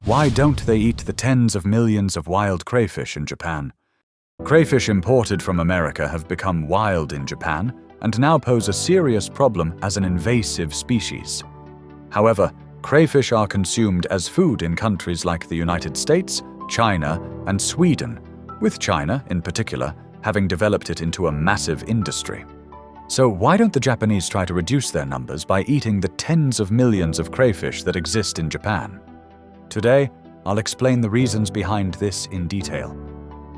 Why don't they eat the tens of millions of wild crayfish in Japan? Crayfish imported from America have become wild in Japan and now pose a serious problem as an invasive species. However, crayfish are consumed as food in countries like the United States, China, and Sweden, with China, in particular, having developed it into a massive industry. So why don't the Japanese try to reduce their numbers by eating the tens of millions of crayfish that exist in Japan? Today, I'll explain the reasons behind this in detail.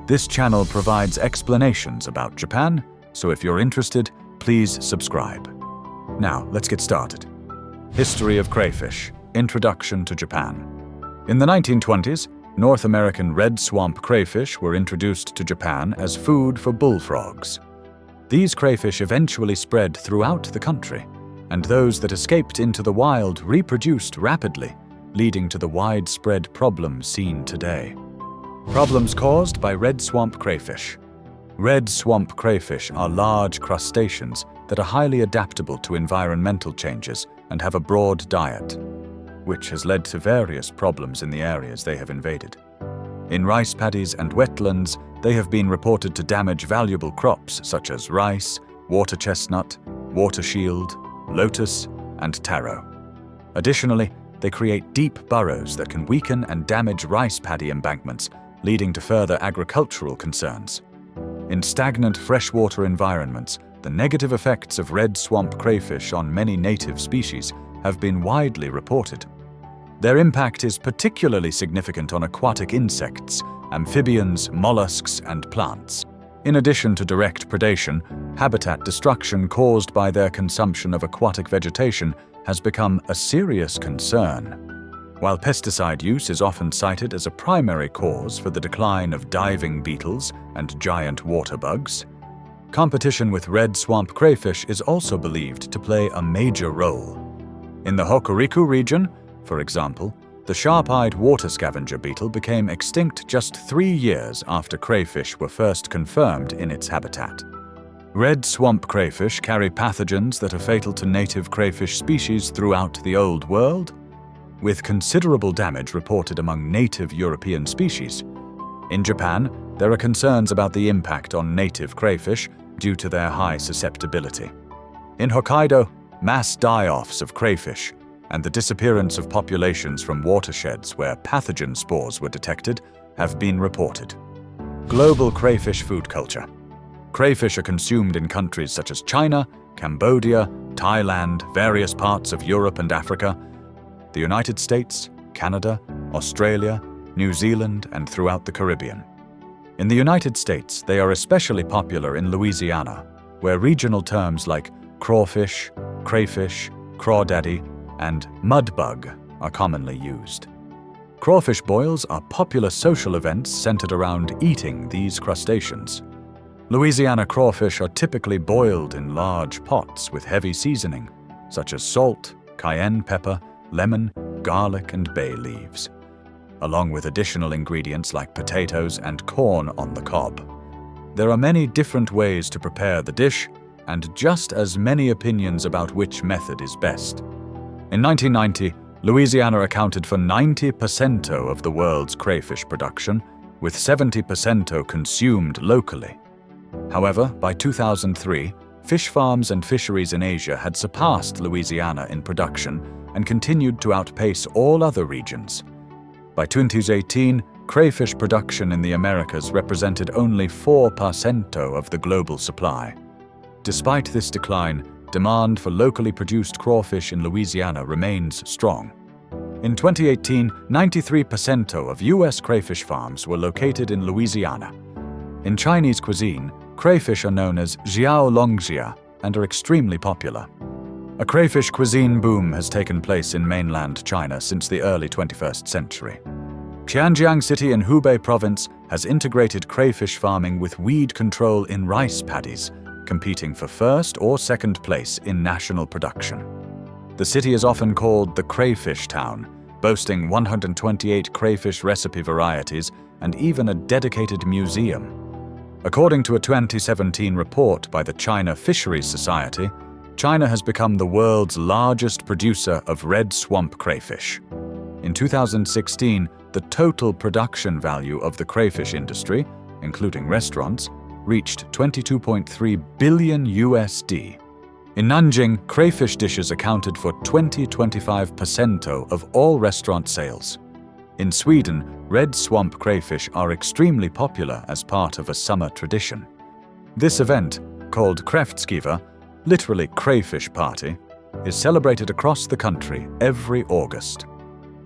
This channel provides explanations about Japan, so if you're interested, please subscribe. Now, let's get started. History of crayfish. Introduction to Japan. In the 1920s, North American red swamp crayfish were introduced to Japan as food for bullfrogs. These crayfish eventually spread throughout the country, and those that escaped into the wild reproduced rapidly, leading to the widespread problem seen today. Problems caused by red swamp crayfish. Red swamp crayfish are large crustaceans that are highly adaptable to environmental changes and have a broad diet, which has led to various problems in the areas they have invaded. In rice paddies and wetlands, they have been reported to damage valuable crops such as rice, water chestnut, water shield, lotus, and taro. Additionally, they create deep burrows that can weaken and damage rice paddy embankments, leading to further agricultural concerns. In stagnant freshwater environments, the negative effects of red swamp crayfish on many native species have been widely reported. Their impact is particularly significant on aquatic insects, amphibians, mollusks, and plants. In addition to direct predation, habitat destruction caused by their consumption of aquatic vegetation has become a serious concern. While pesticide use is often cited as a primary cause for the decline of diving beetles and giant water bugs, competition with red swamp crayfish is also believed to play a major role. In the Hokuriku region, for example, the sharp-eyed water scavenger beetle became extinct just 3 years after crayfish were first confirmed in its habitat. Red swamp crayfish carry pathogens that are fatal to native crayfish species throughout the Old World, with considerable damage reported among native European species. In Japan, there are concerns about the impact on native crayfish due to their high susceptibility. In Hokkaido, mass die-offs of crayfish and the disappearance of populations from watersheds where pathogen spores were detected have been reported. Global crayfish food culture. Crayfish are consumed in countries such as China, Cambodia, Thailand, various parts of Europe and Africa, the United States, Canada, Australia, New Zealand, and throughout the Caribbean. In the United States, they are especially popular in Louisiana, where regional terms like crawfish, crayfish, crawdaddy, and mudbug are commonly used. Crawfish boils are popular social events centered around eating these crustaceans. Louisiana crawfish are typically boiled in large pots with heavy seasoning, such as salt, cayenne pepper, lemon, garlic, and bay leaves, along with additional ingredients like potatoes and corn on the cob. There are many different ways to prepare the dish, and just as many opinions about which method is best. In 1990, Louisiana accounted for 90% of the world's crayfish production, with 70% consumed locally. However, by 2003, fish farms and fisheries in Asia had surpassed Louisiana in production and continued to outpace all other regions. By 2018, crayfish production in the Americas represented only 4% of the global supply. Despite this decline, demand for locally produced crawfish in Louisiana remains strong. In 2018, 93% of U.S. crayfish farms were located in Louisiana. In Chinese cuisine, crayfish are known as xiaolongjia and are extremely popular. A crayfish cuisine boom has taken place in mainland China since the early 21st century. Qianjiang City in Hubei province has integrated crayfish farming with weed control in rice paddies, competing for first or second place in national production. The city is often called the Crayfish Town, boasting 128 crayfish recipe varieties and even a dedicated museum. According to a 2017 report by the China Fisheries Society, China has become the world's largest producer of red swamp crayfish. In 2016, the total production value of the crayfish industry, including restaurants, reached $22.3 billion USD. In Nanjing, crayfish dishes accounted for 20–25% of all restaurant sales. In Sweden, red swamp crayfish are extremely popular as part of a summer tradition. This event, called Kräftskiva, literally crayfish party, is celebrated across the country every August.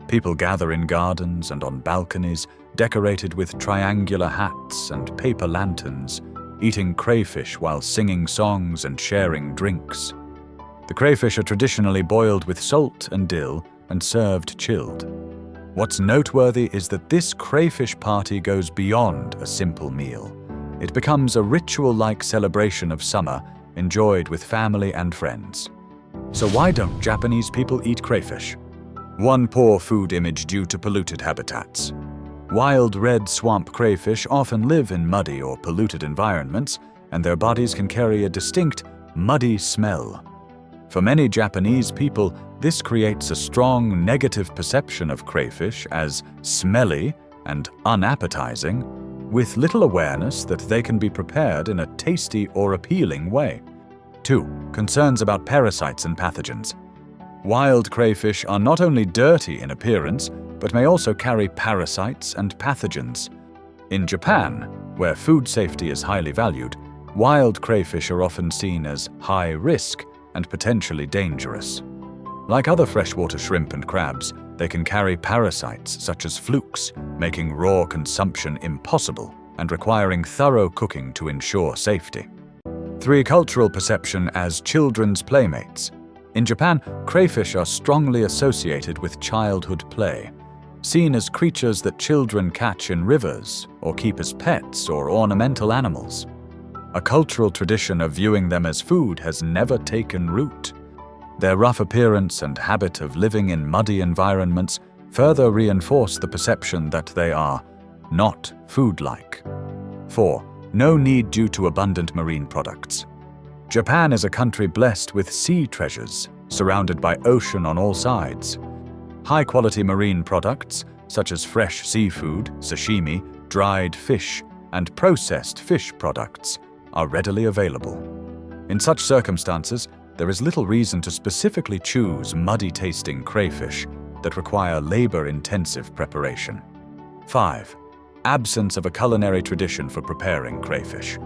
People gather in gardens and on balconies, decorated with triangular hats and paper lanterns, eating crayfish while singing songs and sharing drinks. The crayfish are traditionally boiled with salt and dill and served chilled. What's noteworthy is that this crayfish party goes beyond a simple meal. It becomes a ritual-like celebration of summer, enjoyed with family and friends. So why don't Japanese people eat crayfish? One poor food image due to polluted habitats. Wild red swamp crayfish often live in muddy or polluted environments, and their bodies can carry a distinct, muddy smell. For many Japanese people, this creates a strong negative perception of crayfish as smelly and unappetizing, with little awareness that they can be prepared in a tasty or appealing way. 2. Concerns about parasites and pathogens. Wild crayfish are not only dirty in appearance, but may also carry parasites and pathogens. In Japan, where food safety is highly valued, wild crayfish are often seen as high risk and potentially dangerous. Like other freshwater shrimp and crabs, they can carry parasites such as flukes, making raw consumption impossible and requiring thorough cooking to ensure safety. 3. Cultural perception as children's playmates. In Japan, crayfish are strongly associated with childhood play, seen as creatures that children catch in rivers or keep as pets or ornamental animals. A cultural tradition of viewing them as food has never taken root. Their rough appearance and habit of living in muddy environments further reinforce the perception that they are not food-like. 4. No need due to abundant marine products. Japan is a country blessed with sea treasures, surrounded by ocean on all sides. High-quality marine products, such as fresh seafood, sashimi, dried fish, and processed fish products, are readily available. In such circumstances, there is little reason to specifically choose muddy-tasting crayfish that require labor-intensive preparation. 5. Absence of a culinary tradition for preparing crayfish.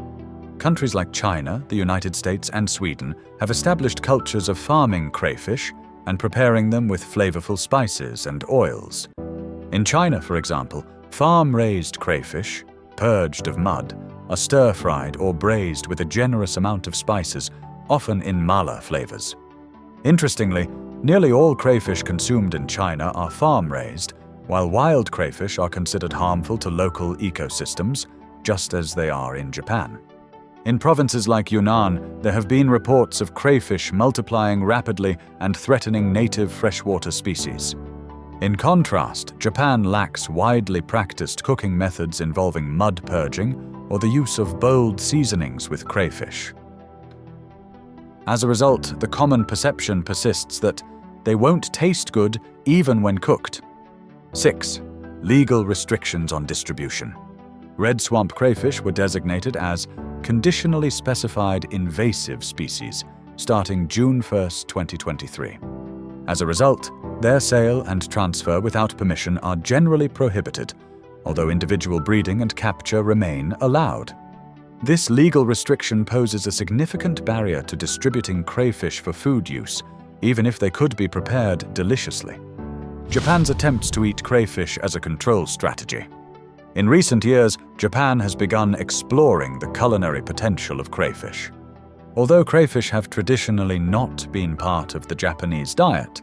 Countries like China, the United States, and Sweden have established cultures of farming crayfish and preparing them with flavorful spices and oils. In China, for example, farm-raised crayfish, purged of mud, are stir-fried or braised with a generous amount of spices, often in mala flavors. Interestingly, nearly all crayfish consumed in China are farm-raised, while wild crayfish are considered harmful to local ecosystems, just as they are in Japan. In provinces like Yunnan, there have been reports of crayfish multiplying rapidly and threatening native freshwater species. In contrast, Japan lacks widely practiced cooking methods involving mud purging or the use of bold seasonings with crayfish. As a result, the common perception persists that they won't taste good even when cooked. 6. Legal restrictions on distribution. Red swamp crayfish were designated as conditionally specified invasive species starting June 1, 2023. As a result, their sale and transfer without permission are generally prohibited, although individual breeding and capture remain allowed. This legal restriction poses a significant barrier to distributing crayfish for food use, even if they could be prepared deliciously. Japan's attempts to eat crayfish as a control strategy. In recent years, Japan has begun exploring the culinary potential of crayfish. Although crayfish have traditionally not been part of the Japanese diet,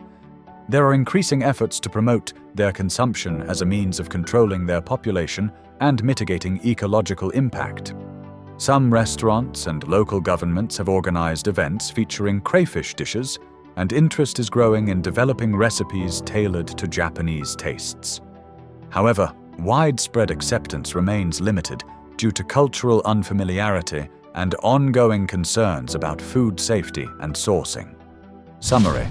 there are increasing efforts to promote their consumption as a means of controlling their population and mitigating ecological impact. Some restaurants and local governments have organized events featuring crayfish dishes, and interest is growing in developing recipes tailored to Japanese tastes. However, widespread acceptance remains limited due to cultural unfamiliarity and ongoing concerns about food safety and sourcing. Summary: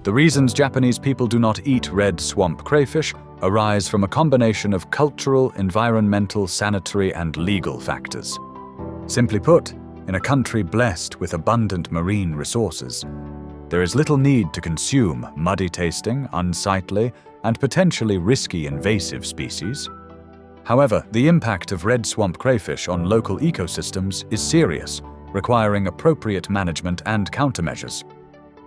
The reasons Japanese people do not eat red swamp crayfish arise from a combination of cultural, environmental, sanitary, and legal factors. Simply put, in a country blessed with abundant marine resources, there is little need to consume muddy-tasting, unsightly, and potentially risky invasive species. However, the impact of red swamp crayfish on local ecosystems is serious, requiring appropriate management and countermeasures.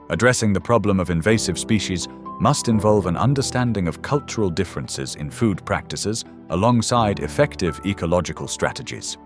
Addressing the problem of invasive species must involve an understanding of cultural differences in food practices alongside effective ecological strategies.